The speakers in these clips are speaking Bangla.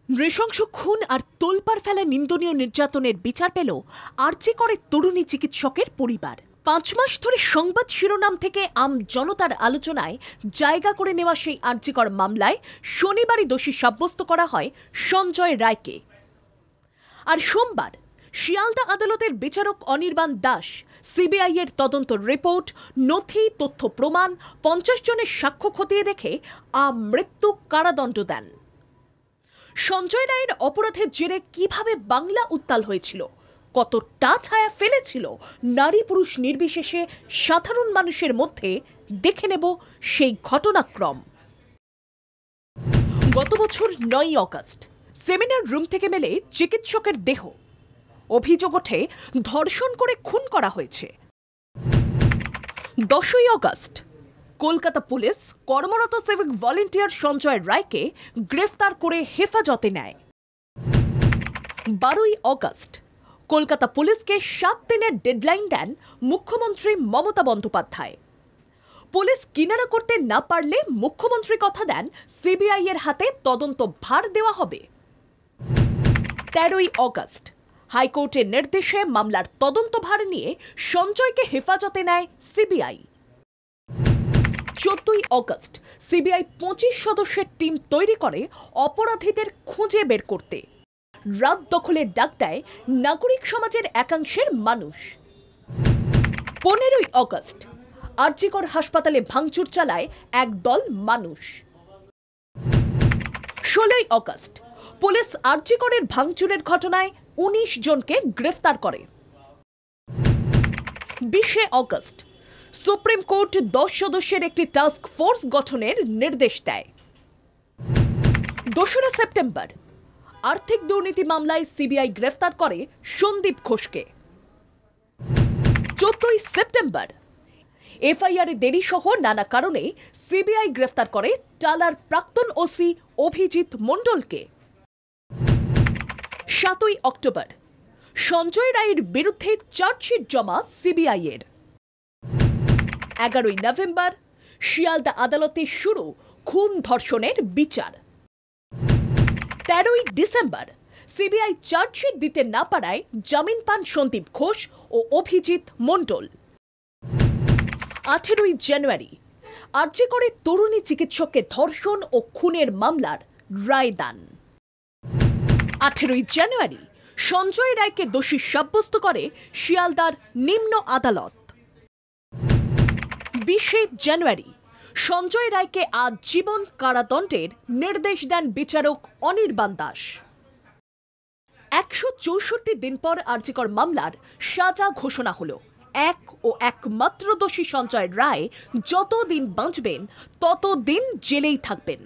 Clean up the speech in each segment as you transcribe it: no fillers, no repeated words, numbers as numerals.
নৃশংস খুন আর তোলপাড় ফেলা নিন্দনীয় নির্যাতনের বিচার পেল আরজি করে তরুণী চিকিৎসকের পরিবার। 5 মাস ধরে সংবাদ শিরোনাম থেকে আম জনতার আলোচনায় জায়গা করে নেওয়া সেই আরজিকর মামলায় শনিবারই দোষী সাব্যস্ত করা হয় সঞ্জয় রায়কে। আর সোমবার শিয়ালদা আদালতের বিচারক অনির্বাণ দাস সিবিআই এর তদন্ত রিপোর্ট, নথি, তথ্য প্রমাণ, 50 জনের সাক্ষ্য খতিয়ে দেখে আমৃত্যু কারাদণ্ড দেন। সঞ্জয় রায়ের অপরাধের জেরে কিভাবে বাংলা উত্তাল হয়েছিল, কতটা ছায়া ফেলেছিল নারী পুরুষ নির্বিশেষে সাধারণ মানুষের মধ্যে, দেখে নেব সেই ঘটনাক্রম। গত বছর 9ই অগস্ট সেমিনার রুম থেকে মেলে চিকিৎসকের দেহ। অভিযোগ ওঠে ধর্ষণ করে খুন করা হয়েছে। 10ই অগস্ট কলকাতা পুলিশ কর্মরত সিভিক ভলেন্টিয়ার সঞ্জয় রায়কে গ্রেফতার করে হেফাজতে নেয়। 12ই অগস্ট কলকাতা পুলিশকে 7 দিনের ডেডলাইন দেন মুখ্যমন্ত্রী মমতা বন্দ্যোপাধ্যায়। পুলিশ কিনারা করতে না পারলে মুখ্যমন্ত্রী কথা দেন সিবিআই এর হাতে তদন্ত ভার দেওয়া হবে। 13ই অগস্ট হাইকোর্টের নির্দেশে মামলার তদন্ত ভার নিয়ে সঞ্জয়কে হেফাজতে নেয় সিবিআই। 14ই অগস্ট সিবিআই 25 সদস্যের টিম তৈরি করে অপরাধীদের খুঁজে বের করতে। রাত দখলের ডাক দেয় নাগরিক সমাজের একাংশের মানুষ। 15ই অগস্ট আরজিকর হাসপাতালে ভাঙচুর চালায় একদল মানুষ। 16ই অগস্ট পুলিশ আরজিকরের ভাঙচুরের ঘটনায় 19 জনকে গ্রেফতার করে। 20শে অগস্ট সুপ্রিম কোর্ট 10 সদস্যের একটি টাস্ক ফোর্স গঠনের নির্দেশ দেয়। 2রা সেপ্টেম্বর আর্থিক দুর্নীতি মামলায় সিবিআই গ্রেফতার করে সন্দীপ ঘোষকে। 14ই সেপ্টেম্বর এফআইআর দেরি সহ নানা কারণে সিবিআই গ্রেফতার করে টালার প্রাক্তন ওসি অভিজিৎ মণ্ডলকে। 7ই অক্টোবর সঞ্জয় রায়ের বিরুদ্ধে চার্জশিট জমা সিবিআই এর। 11ই নভেম্বর শিয়ালদা আদালতে শুরু খুন ধর্ষণের বিচার। 13ই ডিসেম্বর সিবিআই চার্জশিট দিতে না পারায় জামিন পান সন্দীপ ঘোষ ও অভিজিৎ মণ্ডল। 18ই জানুয়ারি আরজি করে তরুণী চিকিৎসককে ধর্ষণ ও খুনের মামলার রায় দান। 18ই জানুয়ারি সঞ্জয় রায়কে দোষী সাব্যস্ত করে শিয়ালদার নিম্ন আদালত। 20শে জানুয়ারি সঞ্জয় রায়কে আজীবন কারাদণ্ডের নির্দেশ দেন বিচারক অনির্বাণ দাস। 164 দিন পর আরজিকর মামলার সাজা ঘোষণা হলো। এক ও একমাত্র দোষী সঞ্জয় রায় যতদিন বাঁচবেন ততদিন জেলেই থাকবেন।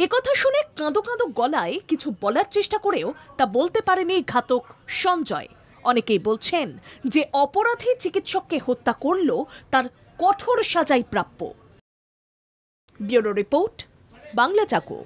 একথা শুনে কাঁদো কাঁদো গলায় কিছু বলার চেষ্টা করেও তা বলতে পারেনি ঘাতক সঞ্জয়। অনেকেই বলছেন যে অপরাধী চিকিৎসককে হত্যা করল তার কঠোর সাজাই প্রাপ্য। ব্যুরো রিপোর্ট, বাংলা চাকু।